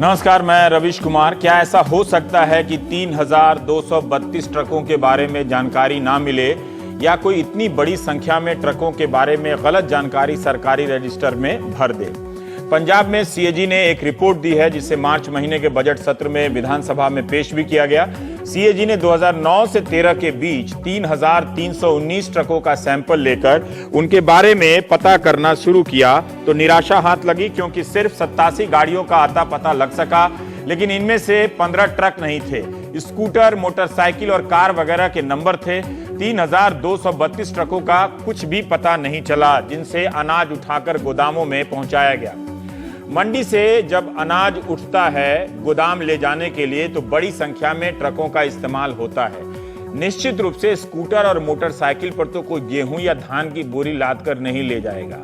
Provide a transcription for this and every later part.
नमस्कार, मैं रविश कुमार। क्या ऐसा हो सकता है कि 3,232 ट्रकों के बारे में जानकारी ना मिले या कोई इतनी बड़ी संख्या में ट्रकों के बारे में गलत जानकारी सरकारी रजिस्टर में भर दे? पंजाब में सीएजी ने एक रिपोर्ट दी है जिसे मार्च महीने के बजट सत्र में विधानसभा में पेश भी किया गया। सीएजी ने 2009 से 13 के बीच 3,319 ट्रकों का सैंपल लेकर उनके बारे में पता करना शुरू किया तो निराशा हाथ लगी, क्योंकि सिर्फ 87 गाड़ियों का आता पता लग सका, लेकिन इनमें से 15 ट्रक नहीं थे। स्कूटर, मोटरसाइकिल और कार वगैरह के नंबर थे। 3,232 ट्रकों का कुछ भी पता नहीं चला जिनसे अनाज उठाकर गोदामों में पहुंचाया गया। मंडी से जब अनाज उठता है गोदाम ले जाने के लिए तो बड़ी संख्या में ट्रकों का इस्तेमाल होता है। निश्चित रूप से स्कूटर और मोटरसाइकिल पर तो कोई गेहूं या धान की बोरी लाद कर नहीं ले जाएगा,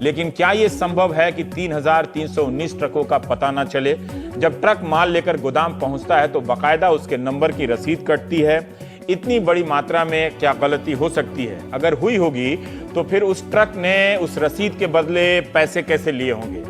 लेकिन क्या यह संभव है कि 3,319 ट्रकों का पता न चले? जब ट्रक माल लेकर गोदाम पहुंचता है तो बाकायदा उसके नंबर की रसीद कटती है। इतनी बड़ी मात्रा में क्या गलती हो सकती है? अगर हुई होगी तो फिर उस ट्रक ने उस रसीद के बदले पैसे कैसे लिए होंगे?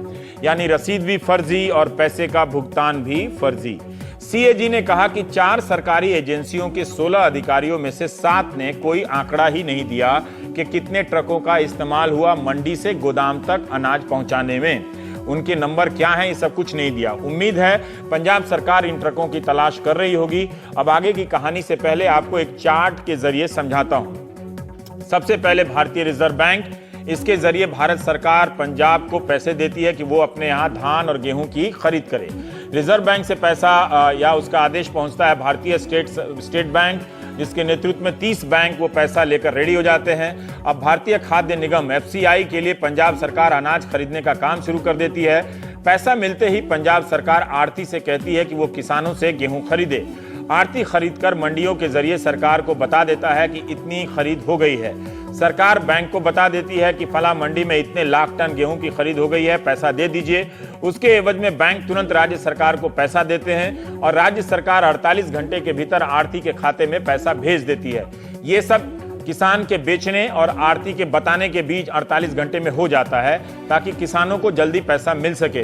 यानी रसीद भी फर्जी और पैसे का भुगतान भी फर्जी। सीएजी ने कहा कि 4 सरकारी एजेंसियों के 16 अधिकारियों में से 7 ने कोई आंकड़ा ही नहीं दिया कि कितने ट्रकों का इस्तेमाल हुआ मंडी से गोदाम तक अनाज पहुंचाने में। उनके नंबर क्या हैं, ये सब कुछ नहीं दिया। उम्मीद है पंजाब सरकार इन ट्रकों की तलाश कर रही होगी। अब आगे की कहानी से पहले आपको एक चार्ट के जरिए समझाता हूं। सबसे पहले भारतीय रिजर्व बैंक, इसके जरिए भारत सरकार पंजाब को पैसे देती है कि वो अपने यहाँ धान और गेहूं की खरीद करे। रिजर्व बैंक से पैसा या उसका आदेश पहुंचता है भारतीय स्टेट बैंक, जिसके नेतृत्व में 30 बैंक वो पैसा लेकर रेडी हो जाते हैं। अब भारतीय खाद्य निगम एफसीआई के लिए पंजाब सरकार अनाज खरीदने का काम शुरू कर देती है। पैसा मिलते ही पंजाब सरकार आढ़ती से कहती है कि वो किसानों से गेहूं खरीदे। आढ़ती खरीदकर मंडियों के जरिए सरकार को बता देता है कि इतनी खरीद हो गई है। सरकार बैंक को बता देती है कि फला मंडी में इतने लाख टन गेहूं की खरीद हो गई है, पैसा दे दीजिए। उसके एवज में बैंक तुरंत राज्य सरकार को पैसा देते हैं और राज्य सरकार 48 घंटे के भीतर आढ़ती के खाते में पैसा भेज देती है। ये सब किसान के बेचने और आढ़ती के बताने के बीच 48 घंटे में हो जाता है, ताकि किसानों को जल्दी पैसा मिल सके।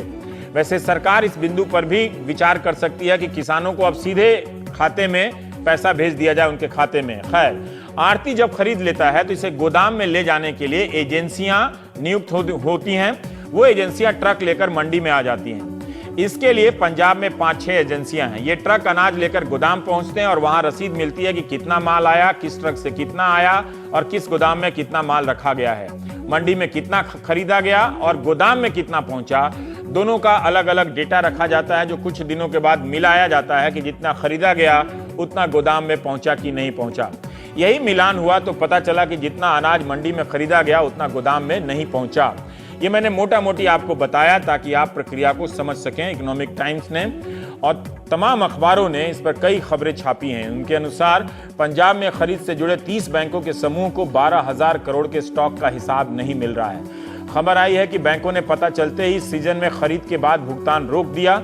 वैसे सरकार इस बिंदु पर भी विचार कर सकती है कि किसानों को अब सीधे खाते में पैसा भेज दिया जाए उनके खाते में। खैर, आढ़ती जब खरीद लेता है तो इसे गोदाम में ले जाने के लिए एजेंसियां नियुक्त होती हैं। वो एजेंसियां ट्रक लेकर मंडी में आ जाती हैं। इसके लिए पंजाब में 5-6 एजेंसियां हैं। ये ट्रक अनाज लेकर गोदाम पहुंचते हैं और वहां रसीद मिलती है कि कितना माल आया, किस ट्रक से कितना आया और किस गोदाम में कितना माल रखा गया है। मंडी में कितना खरीदा गया और गोदाम में कितना पहुंचा, दोनों का अलग अलग डेटा रखा जाता है, जो कुछ दिनों के बाद मिलाया जाता है कि जितना खरीदा गया उतना गोदाम में पहुंचा कि नहीं पहुंचा। यही मिलान हुआ तो पता चला कि जितना अनाज मंडी में खरीदा गया उतना गोदाम में नहीं पहुंचा। ये मैंने मोटा मोटी आपको बताया ताकि आप प्रक्रिया को समझ सकें। इकोनॉमिक टाइम्स ने और तमाम अखबारों ने इस पर कई खबरें छापी हैं। उनके अनुसार पंजाब में खरीद से जुड़े 30 बैंकों के समूह को 12,000 करोड़ के स्टॉक का हिसाब नहीं मिल रहा है। खबर आई है कि बैंकों ने पता चलते ही सीजन में खरीद के बाद भुगतान रोक दिया।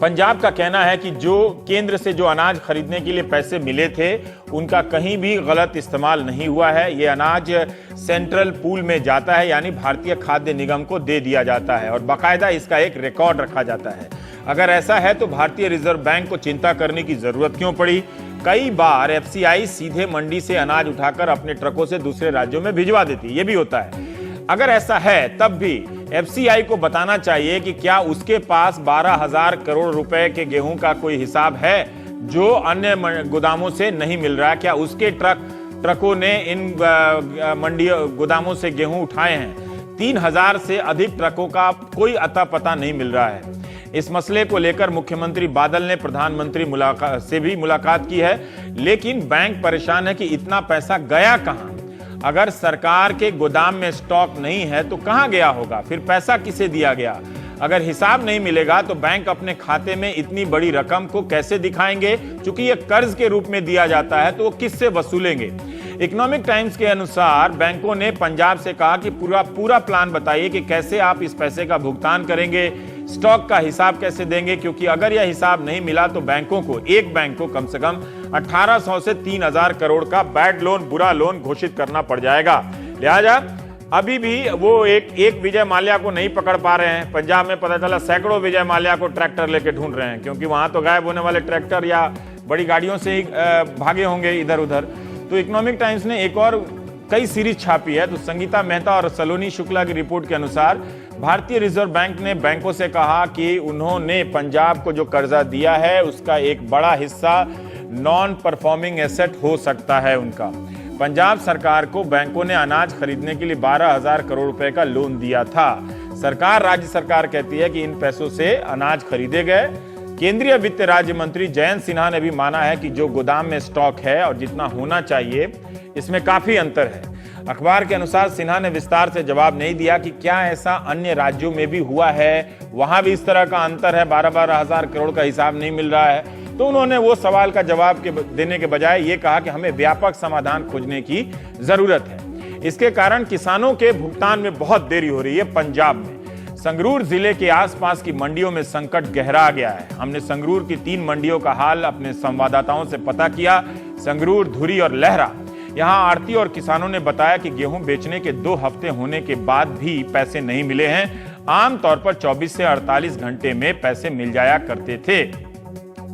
पंजाब का कहना है कि जो केंद्र से जो अनाज खरीदने के लिए पैसे मिले थे उनका कहीं भी गलत इस्तेमाल नहीं हुआ है। ये अनाज सेंट्रल पूल में जाता है, यानी भारतीय खाद्य निगम को दे दिया जाता है और बाकायदा इसका एक रिकॉर्ड रखा जाता है। अगर ऐसा है तो भारतीय रिजर्व बैंक को चिंता करने की जरूरत क्यों पड़ी? कई बार एफसीआई सीधे मंडी से अनाज उठाकर अपने ट्रकों से दूसरे राज्यों में भिजवा देती है, ये भी होता है। अगर ऐसा है तब भी एफसीआई को बताना चाहिए कि क्या उसके पास 12,000 करोड़ रुपए के गेहूं का कोई हिसाब है जो अन्य गोदामों से नहीं मिल रहा है। क्या उसके ट्रकों ने इन मंडी गोदामों से गेहूं उठाए हैं? 3,000 से अधिक ट्रकों का कोई अता पता नहीं मिल रहा है। इस मसले को लेकर मुख्यमंत्री बादल ने प्रधानमंत्री से भी मुलाकात की है, लेकिन बैंक परेशान है कि इतना पैसा गया कहां? अगर सरकार के गोदाम में स्टॉक नहीं है तो कहां गया होगा? फिर पैसा किसे दिया गया? अगर हिसाब नहीं मिलेगा तो बैंक अपने खाते में इतनी बड़ी रकम को कैसे दिखाएंगे? क्योंकि यह कर्ज के रूप में दिया जाता है तो वो किससे वसूलेंगे? इकोनॉमिक टाइम्स के अनुसार बैंकों ने पंजाब से कहा कि पूरा प्लान बताइए कि कैसे आप इस पैसे का भुगतान करेंगे, स्टॉक का हिसाब कैसे देंगे, क्योंकि अगर यह हिसाब नहीं मिला तो बैंकों को, एक बैंक को कम से कम 1,800 से 3,000 करोड़ का बैड लोन, बुरा लोन घोषित करना पड़ जाएगा। लिहाजा अभी भी वो एक विजय माल्या को नहीं पकड़ पा रहे हैं। पंजाब में पता चला सैकड़ों विजय माल्या को ट्रैक्टर लेके ढूंढ रहे हैं, क्योंकि वहां तो गायब होने वाले ट्रैक्टर या बड़ी गाड़ियों से ही भागे होंगे इधर उधर। तो इकोनॉमिक टाइम्स ने एक और कई सीरीज छापी है। तो संगीता मेहता और सलोनी शुक्ला की रिपोर्ट के अनुसार भारतीय रिजर्व बैंक ने बैंकों से कहा कि उन्होंने पंजाब को जो कर्जा दिया है उसका एक बड़ा हिस्सा नॉन परफॉर्मिंग एसेट हो सकता है उनका। पंजाब सरकार को बैंकों ने अनाज खरीदने के लिए 12,000 करोड़ रुपए का लोन दिया था। सरकार, राज्य सरकार कहती है कि इन पैसों से अनाज खरीदे गए। केंद्रीय वित्त राज्य मंत्री जयंत सिन्हा ने भी माना है कि जो गोदाम में स्टॉक है और जितना होना चाहिए इसमें काफी अंतर है। अखबार के अनुसार सिन्हा ने विस्तार से जवाब नहीं दिया कि क्या ऐसा अन्य राज्यों में भी हुआ है, वहां भी इस तरह का अंतर है, 12,000 करोड़ का हिसाब नहीं मिल रहा है। तो उन्होंने वो सवाल का जवाब देने के बजाय ये कहा कि हमें व्यापक समाधान खोजने की जरूरत है। इसके कारण किसानों के भुगतान में बहुत देरी हो रही है। पंजाब में संगरूर जिले के आसपास की मंडियों में संकट गहरा गया है। हमने संगरूर की 3 मंडियों का हाल अपने संवाददाताओं से पता किया, संगरूर, धुरी और लहरा। यहां आड़ती और किसानों ने बताया कि गेहूं बेचने के 2 हफ्ते होने के बाद भी पैसे नहीं मिले हैं। आमतौर पर 24 से 48 घंटे में पैसे मिल जाया करते थे।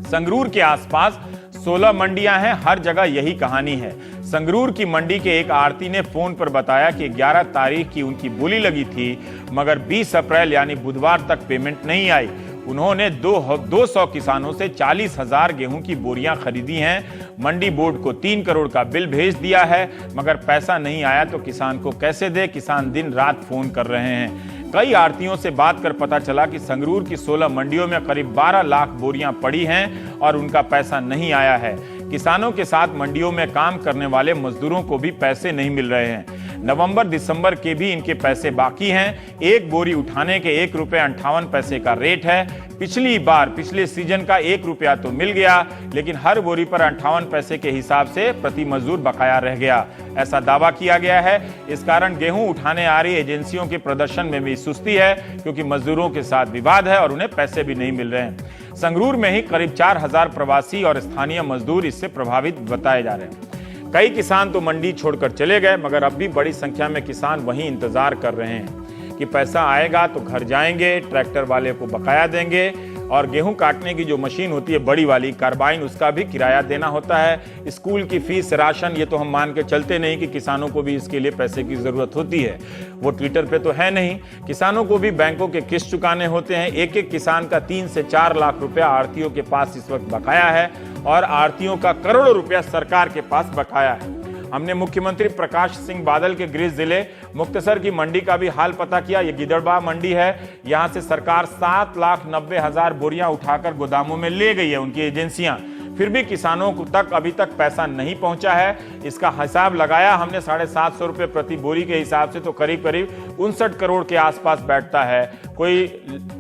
संगरूर के आसपास 16 मंडियां हैं, हर जगह यही कहानी है। संगरूर की मंडी के एक आड़ती ने फोन पर बताया कि 11 तारीख की उनकी बोली लगी थी, मगर 20 अप्रैल यानी बुधवार तक पेमेंट नहीं आई। उन्होंने 200 किसानों से 40,000 गेहूं की बोरियां खरीदी हैं। मंडी बोर्ड को 3 करोड़ का बिल भेज दिया है, मगर पैसा नहीं आया तो किसान को कैसे दे। किसान दिन रात फोन कर रहे हैं। कई आड़तियों से बात कर पता चला कि संगरूर की 16 मंडियों में करीब 12 लाख बोरियां पड़ी हैं और उनका पैसा नहीं आया है। किसानों के साथ मंडियों में काम करने वाले मजदूरों को भी पैसे नहीं मिल रहे हैं। नवंबर दिसंबर के भी इनके पैसे बाकी हैं। एक बोरी उठाने के 1 रुपये 58 पैसे का रेट है। पिछले सीजन का 1 रुपया तो मिल गया, लेकिन हर बोरी पर 58 पैसे के हिसाब से प्रति मजदूर बकाया रह गया, ऐसा दावा किया गया है। इस कारण गेहूं उठाने आ रही एजेंसियों के प्रदर्शन में भी सुस्ती है, क्योंकि मजदूरों के साथ विवाद है और उन्हें पैसे भी नहीं मिल रहे हैं। संगरूर में ही करीब 4,000 प्रवासी और स्थानीय मजदूर इससे प्रभावित बताए जा रहे हैं। कई किसान तो मंडी छोड़कर चले गए, मगर अब भी बड़ी संख्या में किसान वहीं इंतजार कर रहे हैं कि पैसा आएगा तो घर जाएंगे, ट्रैक्टर वाले को बकाया देंगे और गेहूं काटने की जो मशीन होती है बड़ी वाली कार्बाइन, उसका भी किराया देना होता है। स्कूल की फीस, राशन, ये तो हम मान के चलते नहीं कि किसानों को भी इसके लिए पैसे की जरूरत होती है। वो ट्विटर पे तो है नहीं। किसानों को भी बैंकों के किस्त चुकाने होते हैं। एक एक किसान का 3 से 4 लाख रुपया आड़तियों के पास इस वक्त बकाया है और आड़तियों का करोड़ों रुपया सरकार के पास बकाया है। हमने मुख्यमंत्री प्रकाश सिंह बादल के गृह जिले मुक्तसर की मंडी का भी हाल पता किया। ये गिदड़बाह मंडी है। यहां से सरकार 7,90,000 बोरियां उठाकर गोदामों में ले गई है, उनकी एजेंसियां। फिर भी किसानों को तक अभी तक पैसा नहीं पहुंचा है। इसका हिसाब लगाया हमने 750 रुपये प्रति बोरी के हिसाब से, तो करीब करीब 59 करोड़ के आसपास बैठता है। कोई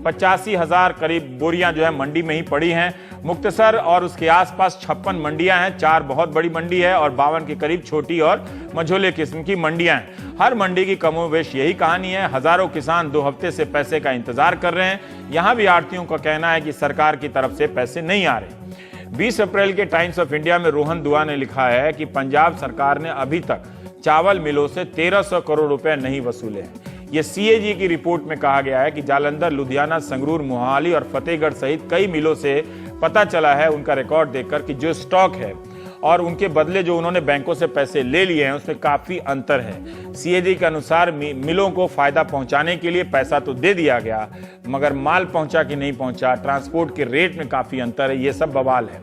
85,000 करीब बोरियां जो है मंडी में ही पड़ी हैं। मुक्तसर और उसके आसपास 56 मंडियां हैं, 4 बहुत बड़ी मंडी है और 52 के करीब छोटी और मझोले किस्म की मंडियां हैं। हर मंडी की कमोवेश यही कहानी है। हजारों किसान 2 हफ्ते से पैसे का इंतजार कर रहे हैं। यहां भी आड़तियों का कहना है कि सरकार की तरफ से पैसे नहीं आ रहे। 20 अप्रैल के टाइम्स ऑफ इंडिया में रोहन दुआ ने लिखा है कि पंजाब सरकार ने अभी तक चावल मिलों से 1300 करोड़ रुपए नहीं वसूले हैं। ये सीएजी की रिपोर्ट में कहा गया है कि जालंधर, लुधियाना, संगरूर, मोहाली और फतेहगढ़ सहित कई मिलों से पता चला है उनका रिकॉर्ड देखकर कि जो स्टॉक है और उनके बदले जो उन्होंने बैंकों से पैसे ले लिए हैं उसमें काफी अंतर है। सीएजी के अनुसार मिलों को फायदा पहुंचाने के लिए पैसा तो दे दिया गया, मगर माल पहुंचा कि नहीं पहुंचा, ट्रांसपोर्ट के रेट में काफी अंतर है। ये सब बवाल है।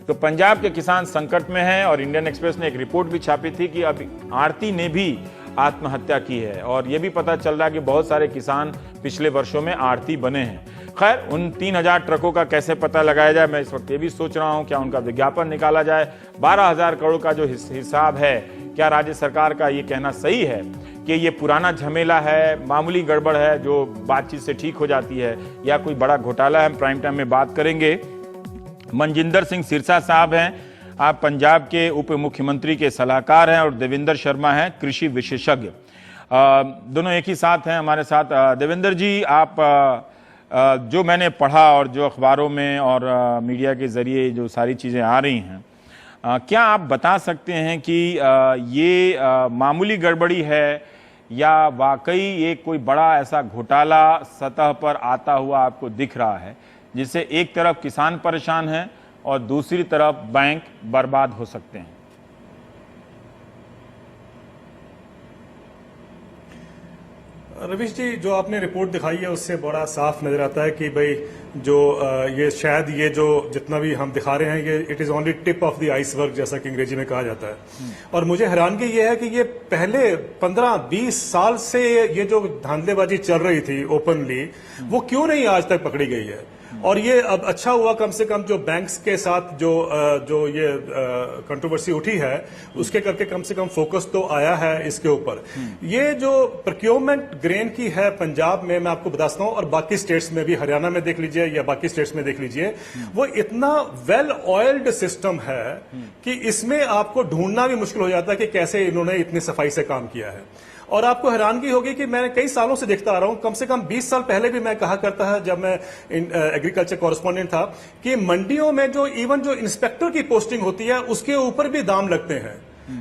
तो पंजाब के किसान संकट में हैं और इंडियन एक्सप्रेस ने एक रिपोर्ट भी छापी थी कि अब आड़ती ने भी आत्महत्या की है और यह भी पता चल रहा है कि बहुत सारे किसान पिछले वर्षों में आड़ती बने हैं। खैर, उन 3,000 ट्रकों का कैसे पता लगाया जाए, मैं इस वक्त ये भी सोच रहा हूं, क्या उनका विज्ञापन निकाला जाए। 12,000 करोड़ का जो हिसाब है, क्या राज्य सरकार का ये कहना सही है कि ये पुराना झमेला है, मामूली गड़बड़ है जो बातचीत से ठीक हो जाती है, या कोई बड़ा घोटाला है? हम प्राइम टाइम में बात करेंगे। मनजिंदर सिंह सिरसा साहब हैं, आप पंजाब के उप मुख्यमंत्री के सलाहकार हैं, और देवेंद्र शर्मा हैं, कृषि विशेषज्ञ। दोनों एक ही साथ हैं हमारे साथ। देवेंद्र जी, आप जो मैंने पढ़ा और जो अखबारों में और मीडिया के जरिए जो सारी चीज़ें आ रही हैं, क्या आप बता सकते हैं कि ये मामूली गड़बड़ी है या वाकई ये कोई बड़ा ऐसा घोटाला सतह पर आता हुआ आपको दिख रहा है जिससे एक तरफ किसान परेशान है और दूसरी तरफ बैंक बर्बाद हो सकते हैं? रवीश जी, जो आपने रिपोर्ट दिखाई है उससे बड़ा साफ नजर आता है कि भाई जो ये शायद ये जो जितना भी हम दिखा रहे हैं ये it is only tip of the iceberg, जैसा कि अंग्रेजी में कहा जाता है। और मुझे हैरानगी ये है कि ये पहले 15-20 साल से ये जो धांधलेबाजी चल रही थी ओपनली, वो क्यों नहीं आज तक पकड़ी गई है? और ये अब अच्छा हुआ कम से कम जो बैंक्स के साथ जो ये कंट्रोवर्सी उठी है उसके करके कम से कम फोकस तो आया है इसके ऊपर। ये जो प्रोक्योरमेंट ग्रेन की है पंजाब में, मैं आपको बताता हूं, और बाकी स्टेट्स में भी, हरियाणा में देख लीजिए या बाकी स्टेट्स में देख लीजिए, वो इतना वेल ऑयल्ड सिस्टम है कि इसमें आपको ढूंढना भी मुश्किल हो जाता है कि कैसे इन्होंने इतनी सफाई से काम किया है। और आपको हैरानगी होगी कि मैं कई सालों से देखता आ रहा हूं, कम से कम 20 साल पहले भी मैं कहा करता है जब मैं एग्रीकल्चर कॉरेस्पॉन्डेंट था, कि मंडियों में जो इवन जो इंस्पेक्टर की पोस्टिंग होती है उसके ऊपर भी दाम लगते हैं।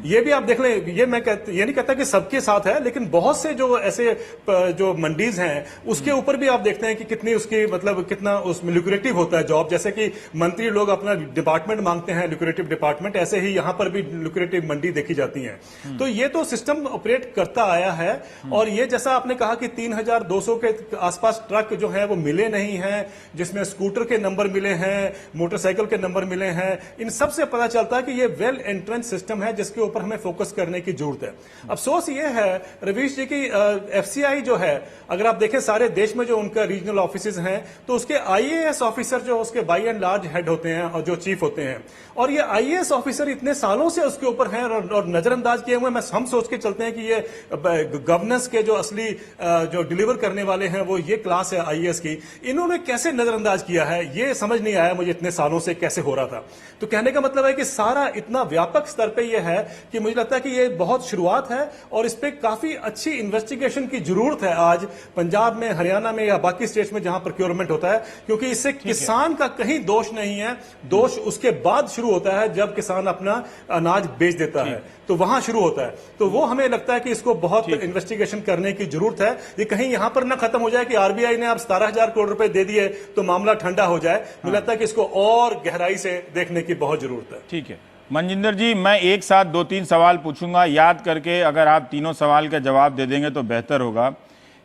ये भी आप देख लें, ये ये नहीं कहता कि सबके साथ है, लेकिन बहुत से जो ऐसे जो मंडीज हैं उसके ऊपर भी आप देखते हैं कि कितनी उसकी मतलब कितना उसमें ल्यूक्रेटिव होता है जॉब। जैसे कि मंत्री लोग अपना डिपार्टमेंट मांगते हैं, ल्यूक्रेटिव डिपार्टमेंट, ऐसे ही यहां पर भी ल्यूक्रेटिव मंडी देखी जाती है। तो ये तो सिस्टम ऑपरेट करता आया है। और ये जैसा आपने कहा कि 3200 के आसपास ट्रक जो है वो मिले नहीं है, जिसमें स्कूटर के नंबर मिले हैं, मोटरसाइकिल के नंबर मिले हैं, इन सब से पता चलता है कि ये वेल एंट्रेंस सिस्टम है जिसके ऊपर हमें फोकस करने की जरूरत है। अफसोस ये है रवीश जी की एफसीआई जो है, अगर आप देखें सारे देश में जो उनका रीजनल ऑफिसेज हैं, तो उसके आईएएस ऑफिसर जो उसके बाई एंड लार्ज हेड होते हैं और जो चीफ होते हैं, और ये आईएएस ऑफिसर इतने सालों से उसके ऊपर हैं और नजरअंदाज किए हुए। हम सोच के चलते हैं कि ये गवर्नेंस के जो असली जो डिलीवर करने वाले हैं वो ये क्लास है आईएएस की, इन्होंने कैसे नजरअंदाज किया है ये समझ नहीं आया मुझे, इतने सालों से कैसे हो रहा था। तो कहने का मतलब है कि सारा इतना व्यापक स्तर पे ये है कि मुझे लगता है कि ये बहुत शुरुआत है और इस पे काफी अच्छी इन्वेस्टिगेशन की जरूरत है आज पंजाब में, हरियाणा में या बाकी स्टेट्स में जहां प्रोक्योरमेंट होता है, क्योंकि इससे किसान का कहीं दोष नहीं है। दोष उसके बाद शुरू होता है जब किसान अपना अनाज बेच देता है, तो वहां शुरू होता है। तो वो हमें लगता है कि इसको बहुत इन्वेस्टिगेशन करने की जरूरत है। ये कहीं यहां पर ना खत्म हो जाए कि आरबीआई ने अब 17,000 करोड़ रुपए दे दिए तो मामला ठंडा हो जाए। मुझे लगता है कि इसको और गहराई से देखने की बहुत जरूरत है। ठीक है मनजिंदर जी, मैं एक साथ 2-3 सवाल पूछूंगा, याद करके अगर आप तीनों सवाल का जवाब दे देंगे तो बेहतर होगा।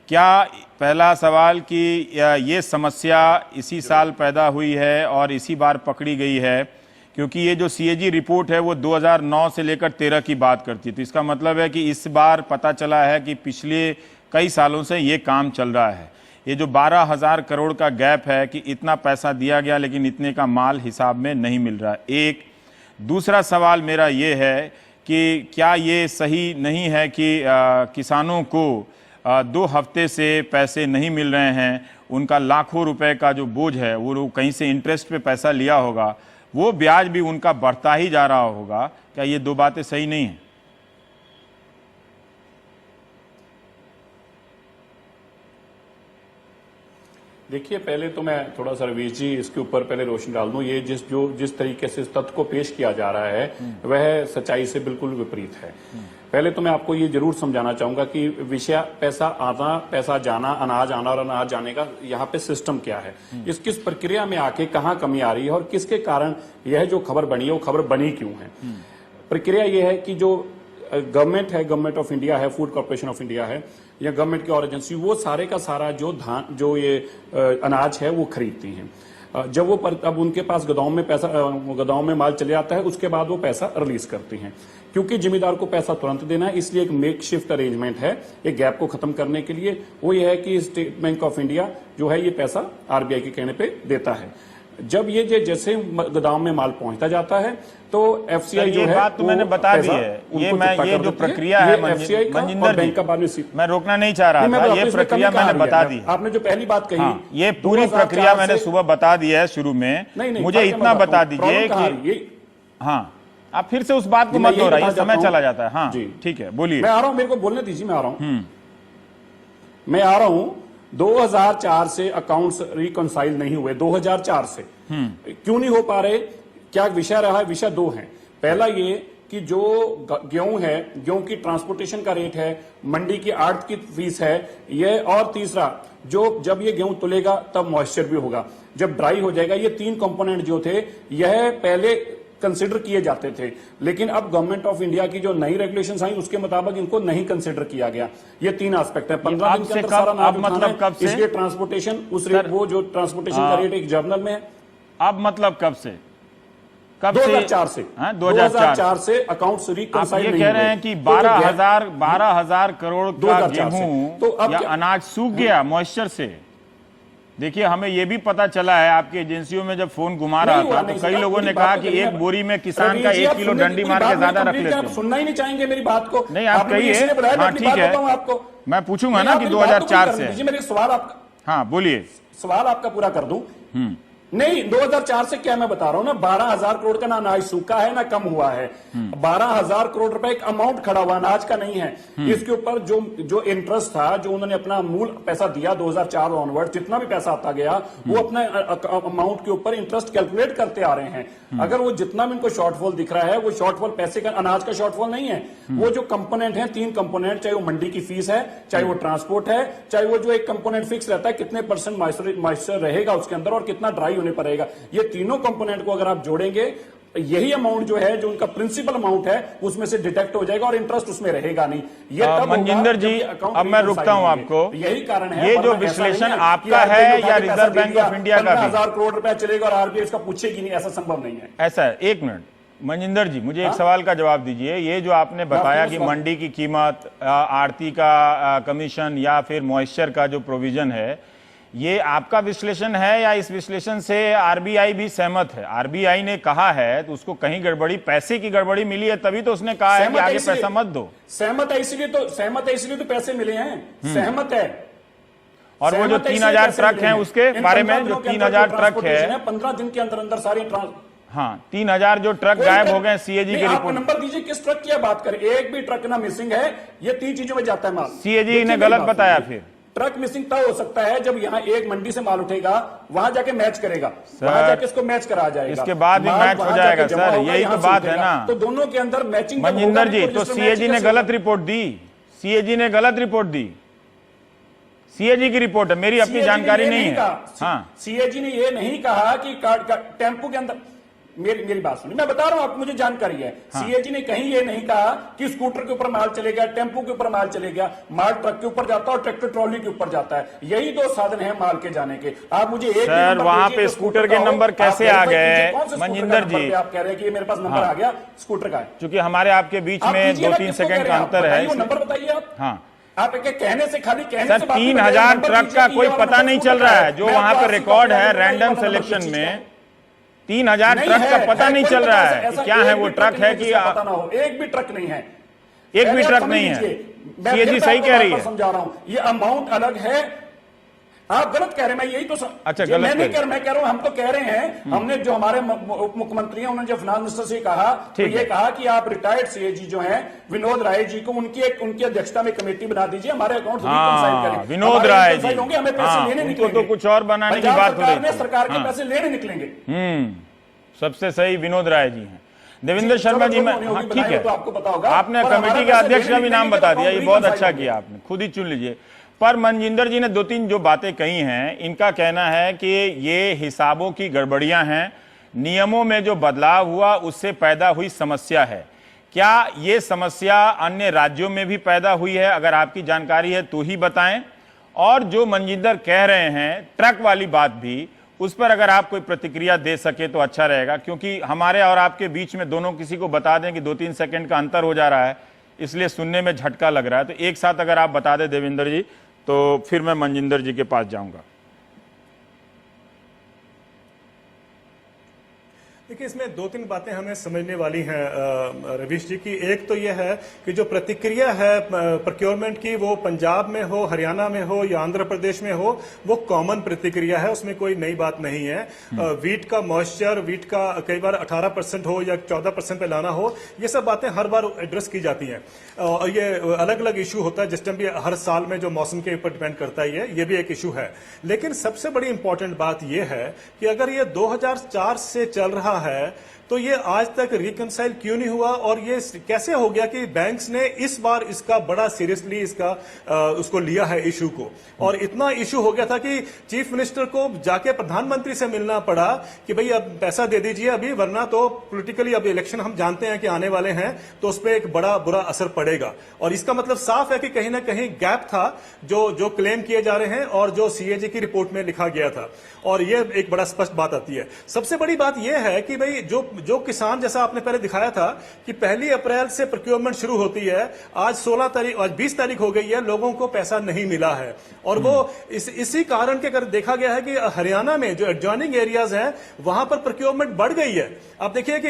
क्या पहला सवाल कि ये समस्या इसी साल पैदा हुई है और इसी बार पकड़ी गई है, क्योंकि ये जो सीएजी रिपोर्ट है वो 2009 से लेकर 13 की बात करती है, तो इसका मतलब है कि इस बार पता चला है कि पिछले कई सालों से ये काम चल रहा है। ये जो 12,000 करोड़ का गैप है कि इतना पैसा दिया गया लेकिन इतने का माल हिसाब में नहीं मिल रहा। एक दूसरा सवाल मेरा ये है कि क्या ये सही नहीं है कि किसानों को 2 हफ्ते से पैसे नहीं मिल रहे हैं, उनका लाखों रुपए का जो बोझ है वो कहीं से इंटरेस्ट पे पैसा लिया होगा, वो ब्याज भी उनका बढ़ता ही जा रहा होगा। क्या ये 2 बातें सही नहीं है? देखिए, पहले तो मैं थोड़ा सा रवीश जी इसके ऊपर पहले रोशनी डाल दूं। ये जिस तरीके से इस तथ्य को पेश किया जा रहा है वह सच्चाई से बिल्कुल विपरीत है। पहले तो मैं आपको ये जरूर समझाना चाहूंगा कि विषय पैसा आना, पैसा जाना, अनाज आना और अनाज जाने का यहाँ पे सिस्टम क्या है, इस किस प्रक्रिया में आके कहाँ कमी आ रही है और किसके कारण यह जो खबर बनी है वो खबर बनी क्यों है। प्रक्रिया ये है कि जो गवर्नमेंट है, गवर्नमेंट ऑफ इंडिया है, फूड कॉर्पोरेशन ऑफ इंडिया है या गवर्नमेंट की और एजेंसी, वो सारे का सारा जो धान जो ये अनाज है वो खरीदती हैं। जब वो अब उनके पास गोदाम में माल चले जाता है, उसके बाद वो पैसा रिलीज करती हैं। क्योंकि जिम्मेदार को पैसा तुरंत देना है, इसलिए एक मेक शिफ्ट अरेंजमेंट है एक गैप को खत्म करने के लिए। वो ये है कि स्टेट बैंक ऑफ इंडिया जो है ये पैसा आरबीआई के कहने पे देता है। जब ये जैसे गोदाम में माल पहुंचता जाता है तो एफसीआई जो है बात तो मैंने बता दी है। ये जो प्रक्रिया है मनजिंदर जी, मैं रोकना नहीं चाह रहा था, ये प्रक्रिया मैंने बता दी। आपने जो पहली बात कही ये पूरी प्रक्रिया मैंने सुबह बता दी है शुरू में। मुझे इतना बता दीजिए कि हाँ, आप फिर से उस बात को मत दोहराइए, समय चला जाता है। हाँ ठीक है, बोलिए। मैं आ रहा हूं, मेरे को बोलने दीजिए, मैं आ रहा हूं। 2004 से अकाउंट्स रिकंसाइल नहीं हुए, 2004 से क्यों नहीं हो पा रहे? क्या विषय रहा है? विषय 2 हैं। पहला ये कि जो गेहूं है, गेहूं की ट्रांसपोर्टेशन का रेट है, मंडी की आड़त की फीस है, ये, और तीसरा जो जब ये गेहूं तुलेगा तब मॉइस्चर भी होगा, जब ड्राई हो जाएगा, ये 3 कंपोनेंट जो थे यह पहले कंसिडर किए जाते थे, लेकिन अब गवर्नमेंट ऑफ इंडिया की जो नई रेगुलेशंस आई उसके मुताबिक इनको नहीं कंसिडर किया गया। ये 3 एस्पेक्ट है। 15 दिन के अंदर सारा नाम उठाना है, इसलिए ट्रांसपोर्टेशन उस रेट, वो जो ट्रांसपोर्टेशन का रेट एक जर्नल में है। अब मतलब कब से? 2004 से। 2004 से अकाउंट्स रिकंसाइल नहीं हुए। ये कह रहे हैं कि 12,000 करोड़ का गेहूं तो अब या अनाज सूख गया मॉइस्चर से। देखिए, हमें यह भी पता चला है, आपकी एजेंसियों में जब फोन घुमा रहा था तो कई लोगों ने कहा कि एक बोरी में किसान का 1 किलो डंडी मार के ज्यादा रख लेते हैं। सुनना ही नहीं चाहेंगे मेरी बात को? नहीं, आप कहिए। हाँ, ठीक है, आपको मैं पूछूंगा ना कि 2004 से। मेरे सवाल आपका, हाँ बोलिए, सवाल आपका पूरा कर दूं। नहीं, 2004 से क्या मैं बता रहा हूं ना, 12,000 करोड़ का ना अनाज सूखा है ना कम हुआ है। 12,000 करोड़ रुपए एक अमाउंट खड़ा हुआ अनाज का नहीं है। इसके ऊपर जो इंटरेस्ट था, जो उन्होंने अपना मूल पैसा दिया 2004 ऑनवर्ड, जितना भी पैसा आता गया वो अपना अमाउंट के ऊपर इंटरेस्ट कैलकुलेट करते आ रहे हैं। अगर वो जितना भी इनको शॉर्टफॉल दिख रहा है, वो शॉर्टफॉल पैसे का, अनाज का शॉर्टफॉल नहीं है। वो जो कंपोनेंट है, 3 कंपोनेंट, चाहे वो मंडी की फीस है, चाहे वो ट्रांसपोर्ट है, चाहे वो जो एक कंपोनेंट फिक्स रहता है कितने % मॉइस्चर रहेगा उसके अंदर और कितना ड्राई होने पड़ेगा, ये तीनों कंपोनेंट को अगर आप जोड़ेंगे, यही अमाउंट जो है, जो उनका प्रिंसिपल अमाउंट है, उसमें से डिटेक्ट हो जाएगा और इंटरेस्ट उसमें रहेगा नहीं। ये तब मनजिंदर जी, अब मैं रुकता हूं आपको। यही कारण है, ये जो विश्लेषण आपका है या रिजर्व बैंक ऑफ इंडिया का भी? 15,000 करोड़ रुपया चलेगा और आरबीआई इसका पूछेगी नहीं, ऐसा संभव नहीं है। ऐसा है। 1 मिनट मनजिंदर जी, मुझे एक सवाल का जवाब दीजिए। ये जो आपने बताया कि मंडी की कीमत, आड़ती का कमीशन या फिर मॉइस्चर का जो प्रोविजन है, ये आपका विश्लेषण है या इस विश्लेषण से आरबीआई भी सहमत है? आरबीआई ने कहा है तो उसको कहीं गड़बड़ी, पैसे की गड़बड़ी मिली है, तभी तो उसने कहा है कि आगे पैसा मत दो। सहमत है इसलिए तो पैसे मिले हैं, सहमत है। और वो जो 3,000 ट्रक हैं उसके बारे में, जो 3,000 ट्रक है, 15 दिन के अंदर अंदर सारे, हाँ 3,000 जो ट्रक गायब हो गए, सीएजी की रिपोर्ट। नंबर दीजिए, किस ट्रक की बात करें? एक भी ट्रक ना मिसिंग है। ये 3 चीजों में जाता है माल। सीएजी ने गलत बताया। फिर ट्रक मिसिंग तब हो सकता है जब यहाँ एक मंडी से माल उठेगा, वहां जाके मैच करेगा, वहां जाके इसको मैच करा जाएगा, इसके बाद भी मैच हो जाएगा सर, यही तो बात है ना। तो दोनों के अंदर मैचिंग। मनजिंदर जी, तो सीएजी ने गलत रिपोर्ट दी, सीएजी ने गलत रिपोर्ट दी। सीएजी की रिपोर्ट है, मेरी अपनी जानकारी नहीं है। हाँ, सीएजी ने ये नहीं कहा कि टेम्पो के अंदर, मेरी बात सुनिए, मैं बता रहा हूं आपको, मुझे जानकारी है। सीएजी ने कहीं ये नहीं कहा कि स्कूटर के ऊपर माल चलेगा, टेम्पो के ऊपर माल चलेगा। माल ट्रक के ऊपर जाता है और ट्रैक्टर ट्रॉली के ऊपर जाता है। यही 2 साधन है माल के जाने के। आप मुझे एक सर, वहां पे स्कूटर के नंबर कैसे आ गए? मनजिंदर जी, आप कह रहे हैं कि मेरे पास नंबर आ गया स्कूटर का, क्योंकि हमारे आपके बीच में 2-3 सेकंड का अंतर है। नंबर बताइए आप। हाँ, आप कहने से, खाली कहने सर, से 3,000 ट्रक का कोई पता नहीं चल रहा है। जो वहां पर रिकॉर्ड है रैंडम सिलेक्शन में, 3,000 ट्रक का पता नहीं चल रहा है कि क्या है वो ट्रक है कि पता ना हो। एक भी ट्रक नहीं है, एक भी ट्रक नहीं है। सीएजी सही कह रही है। समझा रहा हूं, ये अमाउंट अलग है, आप गलत कह रहे हैं। मैं यही तो अच्छा, गलत मैं नहीं कह रहा, मैं कह रहा हूं, हम तो कह रहे हैं, हमने जो हमारे उप मुख्यमंत्री हैं, उन्होंने जो फाइनेंस मिनिस्टर से कहा, तो ये कहा कि आप रिटायर्ड सीएजी जो हैं विनोद राय जी को, उनकी अध्यक्षता में कमेटी बना दीजिए, हमारे अकाउंट करें। विनोद राय जी होंगे, हमें पैसे लेने निकलेंगे। तो कुछ और बनाने की बात हो रही है, सरकार के पैसे लेने निकलेंगे। सबसे सही विनोद राय जी हैं। देवेंद्र शर्मा जी, मैं, हाँ ठीक है, तो आपको पता होगा। आपने कमेटी के अध्यक्ष का भी नाम बता दिया, ये बहुत अच्छा किया आपने, खुद ही चुन लीजिए। पर मनजिंदर जी ने 2-3 जो बातें कही हैं, इनका कहना है कि ये हिसाबों की गड़बड़ियां हैं, नियमों में जो बदलाव हुआ उससे पैदा हुई समस्या है। क्या ये समस्या अन्य राज्यों में भी पैदा हुई है? अगर आपकी जानकारी है तो ही बताएं। और जो मनजिंदर कह रहे हैं ट्रक वाली बात भी, उस पर अगर आप कोई प्रतिक्रिया दे सके तो अच्छा रहेगा, क्योंकि हमारे और आपके बीच में दोनों किसी को बता दें कि 2-3 सेकंड का अंतर हो जा रहा है, इसलिए सुनने में झटका लग रहा है। तो एक साथ अगर आप बता दें देवेंद्र जी, तो फिर मैं मनजिंदर जी के पास जाऊंगा। देखिए, इसमें 2-3 बातें हमें समझने वाली हैं रवीश जी की। एक तो यह है कि जो प्रतिक्रिया है प्रोक्योरमेंट की, वो पंजाब में हो, हरियाणा में हो या आंध्र प्रदेश में हो, वो कॉमन प्रतिक्रिया है, उसमें कोई नई बात नहीं है। वीट का मॉइस्चर, वीट का कई बार 18% हो या 14% पे लाना हो, ये सब बातें हर बार एड्रेस की जाती हैं। और ये अलग अलग इशू होता है, जिस टाइम भी हर साल में जो मौसम के ऊपर डिपेंड करता है, ये भी एक इशू है। लेकिन सबसे बड़ी इंपॉर्टेंट बात यह है कि अगर ये 2004 से चल रहा है तो ये आज तक रिकंसाइल क्यों नहीं हुआ और ये कैसे हो गया कि बैंक्स ने इस बार इसका बड़ा सीरियसली इसका उसको लिया है इशू को, और इतना इशू हो गया था कि चीफ मिनिस्टर को जाके प्रधानमंत्री से मिलना पड़ा कि भाई अब पैसा दे दीजिए अभी, वरना तो पॉलिटिकली अब इलेक्शन हम जानते हैं कि आने वाले हैं तो उस पर एक बड़ा बुरा असर पड़ेगा। और इसका मतलब साफ है कि कहीं ना कहीं गैप था जो क्लेम किए जा रहे हैं और जो सीएजी की रिपोर्ट में लिखा गया था, और ये एक बड़ा स्पष्ट बात आती है। सबसे बड़ी बात यह है कि भाई जो किसान, जैसा आपने पहले दिखाया था कि 1 अप्रैल से प्रोक्योरमेंट शुरू होती है, आज 16 तारीख, आज 20 तारीख हो गई है, लोगों को पैसा नहीं मिला है। और वो इसी कारण के कर देखा गया है कि हरियाणा में जो एडजॉइनिंग एरियाज हैं वहां पर प्रोक्योरमेंट बढ़ गई है। आप देखिए कि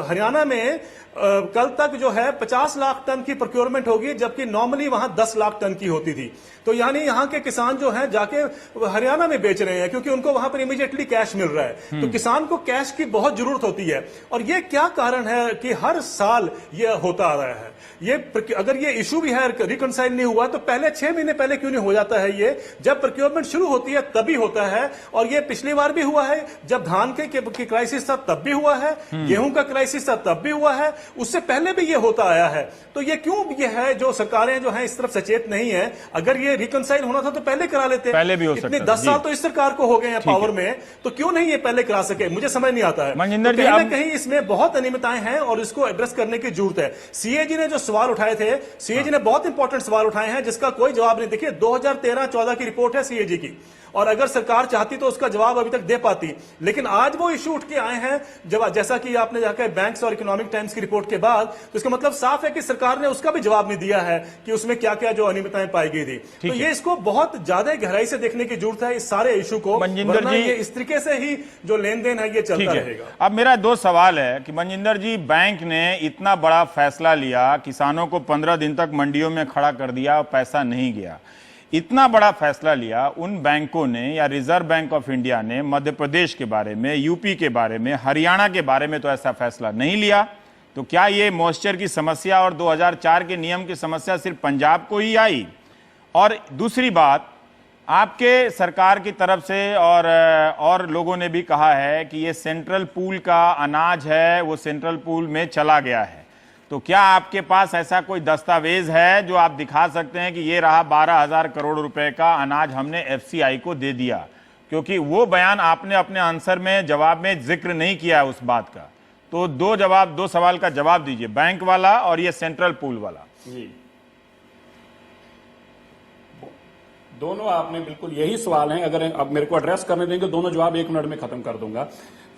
हरियाणा में कल तक जो है 50 लाख टन की प्रोक्योरमेंट होगी, जबकि नॉर्मली वहां 10 लाख टन की होती थी। तो यानी यहां के किसान जो हैं जाके हरियाणा में बेच रहे हैं क्योंकि उनको वहां पर इमीडिएटली कैश मिल रहा है। तो किसान को कैश की बहुत जरूरत होती है। और ये क्या कारण है कि हर साल ये होता आ रहा है? ये अगर ये इशू भी है रिकंसाइल नहीं हुआ तो पहले 6 महीने पहले क्यों नहीं हो जाता है? ये जब प्रोक्योरमेंट शुरू होती है तभी होता है। और ये पिछली बार भी हुआ है, जब धान के क्राइसिस था तब भी हुआ है, गेहूं का क्राइसिस था तब भी हुआ है, उससे पहले भी ये होता आया है। तो ये क्यों ये है जो सरकारें जो हैं इस तरफ सचेत नहीं है? अगर ये रिकंसाइल होना था तो पहले करा लेते, पहले भी हो सकता इतने 10 साल तो इस सरकार को हो गए हैं पावर में, तो क्यों नहीं ये पहले करा सके? मुझे समझ नहीं आता है। मनजिंदर जी, कहीं ना कहीं इसमें बहुत अनियमितताएं हैं और इसको एड्रेस करने की जरूरत है। सीएजी ने जो सवाल उठाए थे, सीएजी ने बहुत इंपॉर्टेंट सवाल उठाए हैं जिसका कोई जवाब नहीं। देखिए 2013-14 की रिपोर्ट है सीएजी की, और अगर सरकार चाहती तो उसका जवाब अभी तक दे पाती, लेकिन आज वो इशू उठ के आए हैं जब, जैसा कि आपने जाकर बैंक्स और इकोनॉमिक टाइम्स की रिपोर्ट के बाद, तो इसका मतलब साफ है कि सरकार ने उसका भी जवाब नहीं दिया है कि उसमें क्या क्या जो अनियमितताएं पाई गई थी। तो ये इसको बहुत ज्यादा गहराई से देखने की जरूरत है इस सारे इशू को, वरना ये इस तरीके से ही जो लेन देन है ये चलता रहेगा। अब मेरा 2 सवाल है कि मनजिंदर जी, बैंक ने इतना बड़ा फैसला लिया, किसानों को 15 दिन तक मंडियों में खड़ा कर दिया और पैसा नहीं गया। इतना बड़ा फैसला लिया, उन बैंकों ने या रिजर्व बैंक ऑफ इंडिया ने मध्य प्रदेश के बारे में, यूपी के बारे में, हरियाणा के बारे में तो ऐसा फैसला नहीं लिया। तो क्या ये मॉइस्चर की समस्या और 2004 के नियम की समस्या सिर्फ पंजाब को ही आई? और दूसरी बात, आपके सरकार की तरफ से और लोगों ने भी कहा है कि ये सेंट्रल पूल का अनाज है, वो सेंट्रल पूल में चला गया है। तो क्या आपके पास ऐसा कोई दस्तावेज है जो आप दिखा सकते हैं कि ये रहा 12,000 करोड़ रुपए का अनाज हमने एफसीआई को दे दिया? क्योंकि वो बयान आपने अपने आंसर में, जवाब में जिक्र नहीं किया है उस बात का। तो 2 सवाल का जवाब दीजिए, बैंक वाला और ये सेंट्रल पूल वाला। जी, दोनों आपने बिल्कुल यही सवाल हैं। अगर अब मेरे को एड्रेस करने देंगे, दोनों जवाब 1 मिनट में खत्म कर दूंगा।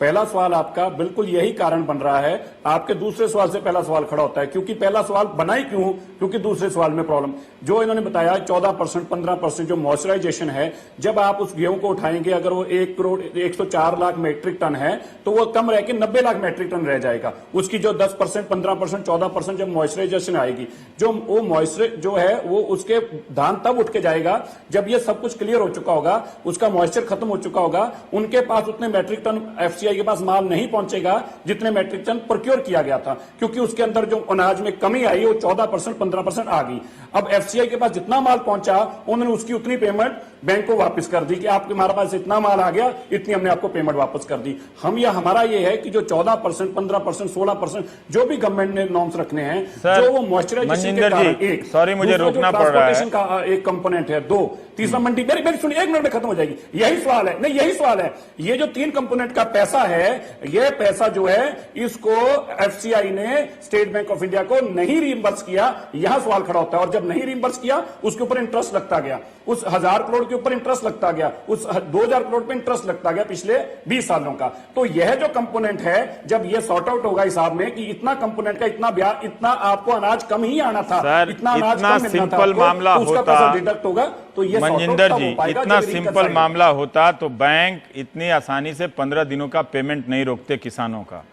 पहला सवाल आपका बिल्कुल यही कारण बन रहा है, आपके दूसरे सवाल से पहला सवाल खड़ा होता है। क्योंकि पहला सवाल बना ही क्यों? क्योंकि दूसरे सवाल में प्रॉब्लम जो इन्होंने बताया 14%, 15% जो मॉइस्चराइजेशन है, जब आप उस गेहूं को उठाएंगे, अगर वो 1 करोड़ 104 लाख मैट्रिक टन है तो वो कम रह के 90 लाख मैट्रिक टन रह जाएगा। उसकी जो 10%, 15%, 14% जब मॉइस्चराइजेशन आएगी, जो वो मॉइस्चर जो है वो उसके धान तब उठ के जाएगा जब ये सब कुछ क्लियर हो चुका होगा, उसका मॉइस्चर खत्म हो चुका होगा। उनके पास उतने मैट्रिक टन एफसीआई के पास माल नहीं पहुंचेगा जितने मैट्रिक टन प्रोक्योर किया गया था, क्योंकि उसके अंदर जो अनाज में कमी आई वो 14%, 15% आ गई। अब एफसीआई के पास जितना माल पहुंचा, उन्होंने उसकी उतनी पेमेंट बैंक को वापस कर दी कि आपके हमारे पास इतना माल आ गया, इतनी हमने आपको पेमेंट वापस कर दी। हमारा ये है कि जो 14%, 15%, 16% जो भी गवर्नमेंट ने नॉर्म्स रखने हैं, जो वो मॉइस्चराइजेशन के कारण, एक सॉरी मुझे रोकना पड़ रहा है, का एक कंपोनेंट है, 2 तीसरा मंडी, मेरी सुनिए, 1 मिनट में खत्म हो जाएगी। यही सवाल है, नहीं यही सवाल है, ये जो 3 कंपोनेंट का पैसा है, ये पैसा जो है इसको एफसीआई ने स्टेट बैंक ऑफ इंडिया को नहीं रीइंबर्स किया। यहां सवाल खड़ा होता है। और जब नहीं रीइंबर्स किया, उसके ऊपर इंटरेस्ट लगता गया, उस 1000 करोड़ के ऊपर इंटरेस्ट लगता गया, उस 2000 करोड़ पे इंटरेस्ट लगता गया पिछले 20 सालों का। तो यह जो कंपोनेंट है, जब यह सॉर्ट आउट होगा हिसाब में कि इतना कंपोनेंट का इतना ब्याज, इतना आपको अनाज कम ही आना था, इतना अनाज कम सिंपल मामला होता, डिडक्ट होगा, तो ये मनजिंदर जी, इतना सिंपल मामला होता तो बैंक इतनी आसानी से 15 दिनों का पेमेंट नहीं रोकते किसानों का।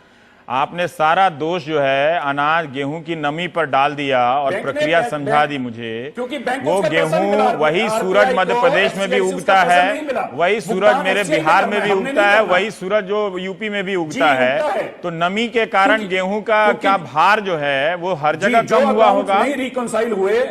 आपने सारा दोष जो है अनाज गेहूं की नमी पर डाल दिया और प्रक्रिया समझा दी मुझे। वो गेहूं वही सूरज मध्य प्रदेश में भी उगता है, वही सूरज मेरे बिहार में भी उगता है, वही सूरज जो यूपी में भी उगता है। तो नमी के कारण गेहूं का क्या भार जो है वो हर जगह कम हुआ होगा। नहीं रिकंसाइल हुए,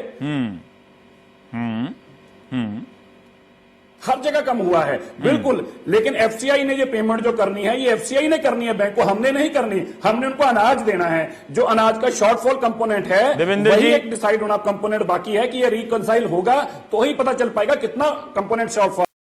हर जगह कम हुआ है बिल्कुल, लेकिन एफसीआई ने ये पेमेंट जो करनी है ये एफसीआई ने करनी है, बैंक को हमने नहीं करनी। हमने उनको अनाज देना है, जो अनाज का शॉर्टफॉल कंपोनेंट है देवेंद्र वही जी, एक डिसाइड होना कंपोनेंट बाकी है कि ये रिकंसाइल होगा तो ही पता चल पाएगा कितना कंपोनेंट शॉर्टफॉल